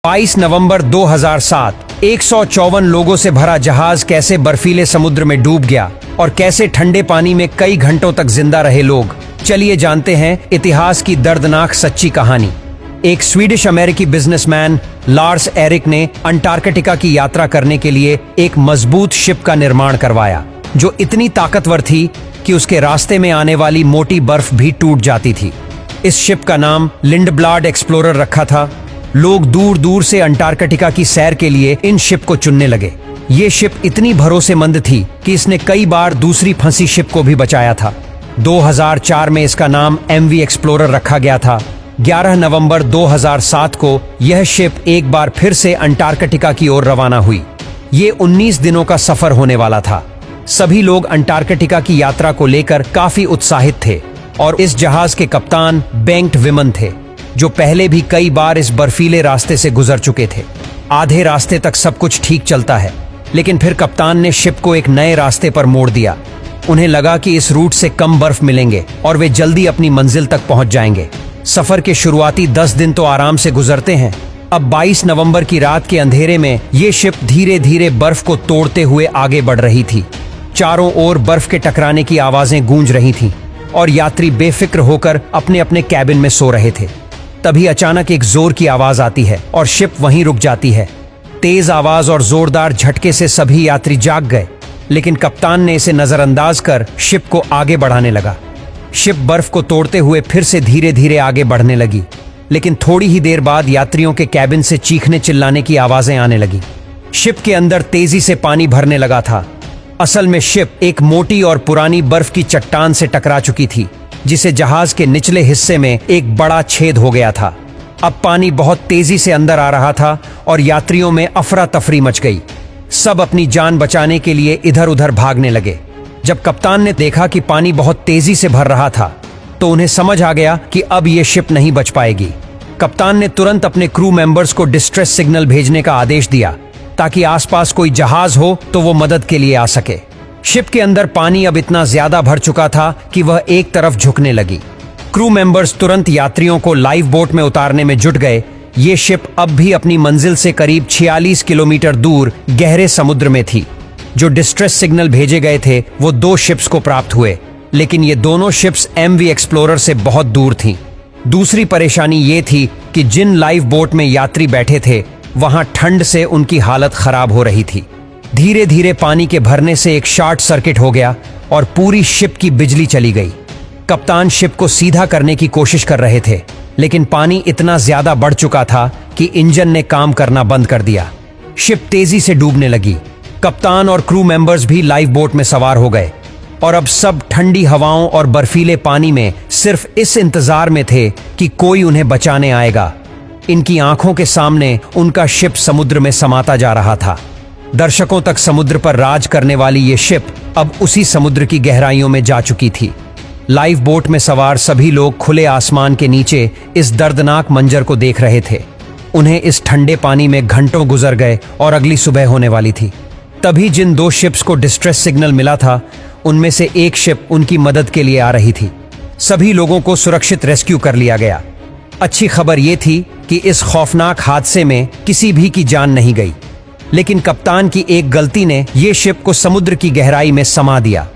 22 नवंबर 2007 154 लोगों से भरा जहाज कैसे बर्फीले समुद्र में डूब गया और कैसे ठंडे पानी में कई घंटों तक जिंदा रहे लोग। चलिए जानते हैं इतिहास की दर्दनाक सच्ची कहानी। एक स्वीडिश अमेरिकी बिजनेसमैन लार्स एरिक ने अंटार्कटिका की यात्रा करने के लिए एक मजबूत शिप का निर्माण करवाया जो इतनी ताकतवर थी कि उसके रास्ते में आने वाली मोटी बर्फ भी टूट जाती थी। इस शिप का नाम लिंडब्लाड एक्सप्लोरर रखा था। लोग दूर दूर से अंटार्कटिका की सैर के लिए इन शिप को चुनने लगे। ये शिप इतनी भरोसेमंद थी कि इसने कई बार दूसरी फंसी शिप को भी बचाया था। 2004 में इसका नाम MV एक्सप्लोरर रखा गया था। 11 नवंबर 2007 को यह शिप एक बार फिर से अंटार्कटिका की ओर रवाना हुई। ये 19 दिनों का सफर होने वाला था। सभी लोग अंटार्कटिका की यात्रा को लेकर काफी उत्साहित थे और इस जहाज के कप्तान बेंट विमन थे जो पहले भी कई बार इस बर्फीले रास्ते से गुजर चुके थे। आधे रास्ते तक सब कुछ ठीक चलता है, लेकिन फिर कप्तान ने शिप को एक नए रास्ते पर मोड़ दिया। उन्हें लगा कि इस रूट से कम बर्फ मिलेंगे और वे जल्दी अपनी मंजिल तक पहुंच जाएंगे। सफर के शुरुआती 10 दिन तो आराम से गुजरते हैं। अब 22 नवंबर की रात के अंधेरे में ये शिप धीरे धीरे बर्फ को तोड़ते हुए आगे बढ़ रही थी। चारों ओर बर्फ के टकराने की आवाजें गूंज रही थीं और यात्री बेफिक्र होकर अपने अपने कैबिन में सो रहे थे। तभी अचानक एक जोर की आवाज आती है और शिप वहीं रुक जाती है। तेज आवाज और जोरदार झटके से सभी यात्री जाग गए, लेकिन कप्तान ने इसे नजरअंदाज कर शिप को आगे बढ़ाने लगा। शिप बर्फ को तोड़ते हुए फिर से धीरे धीरे आगे बढ़ने लगी, लेकिन थोड़ी ही देर बाद यात्रियों के कैबिन से चीखने चिल्लाने की आवाजें आने लगी। शिप के अंदर तेजी से पानी भरने लगा था। असल में शिप एक मोटी और पुरानी बर्फ की चट्टान से टकरा चुकी थी, जिसे जहाज के निचले हिस्से में एक बड़ा छेद हो गया था। अब पानी बहुत तेजी से अंदर आ रहा था और यात्रियों में अफरा तफरी मच गई। सब अपनी जान बचाने के लिए इधर उधर भागने लगे। जब कप्तान ने देखा कि पानी बहुत तेजी से भर रहा था, तो उन्हें समझ आ गया कि अब यह शिप नहीं बच पाएगी। कप्तान ने तुरंत अपने क्रू मेंबर्स को डिस्ट्रेस सिग्नल भेजने का आदेश दिया ताकि आसपास कोई जहाज हो तो वो मदद के लिए आ सके। शिप के अंदर पानी अब इतना ज्यादा भर चुका था कि वह एक तरफ झुकने लगी। क्रू मेंबर्स तुरंत यात्रियों को लाइफ बोट में उतारने में जुट गए। ये शिप अब भी अपनी मंजिल से करीब 46 किलोमीटर दूर गहरे समुद्र में थी। जो डिस्ट्रेस सिग्नल भेजे गए थे वो 2 शिप्स को प्राप्त हुए, लेकिन ये दोनों शिप्स MV एक्सप्लोरर से बहुत दूर थीं। दूसरी परेशानी ये थी कि जिन लाइफ बोट में यात्री बैठे थे वहां ठंड से उनकी हालत खराब हो रही थी। धीरे धीरे पानी के भरने से एक शॉर्ट सर्किट हो गया और पूरी शिप की बिजली चली गई। कप्तान शिप को सीधा करने की कोशिश कर रहे थे, लेकिन पानी इतना ज्यादा बढ़ चुका था कि इंजन ने काम करना बंद कर दिया। शिप तेजी से डूबने लगी। कप्तान और क्रू मेंबर्स भी लाइफ बोट में सवार हो गए और अब सब ठंडी हवाओं और बर्फीले पानी में सिर्फ इस इंतजार में थे कि कोई उन्हें बचाने आएगा। इनकी आंखों के सामने उनका शिप समुद्र में समाता जा रहा था। दर्शकों तक समुद्र पर राज करने वाली ये शिप अब उसी समुद्र की गहराइयों में जा चुकी थी। लाइफ बोट में सवार सभी लोग खुले आसमान के नीचे इस दर्दनाक मंजर को देख रहे थे। उन्हें इस ठंडे पानी में घंटों गुजर गए और अगली सुबह होने वाली थी। तभी जिन 2 शिप्स को डिस्ट्रेस सिग्नल मिला था, उनमें से एक शिप उनकी मदद के लिए आ रही थी। सभी लोगों को सुरक्षित रेस्क्यू कर लिया गया। अच्छी खबर यह थी कि इस खौफनाक हादसे में किसी भी की जान नहीं गई, लेकिन कप्तान की एक गलती ने यह शिप को समुद्र की गहराई में समा दिया।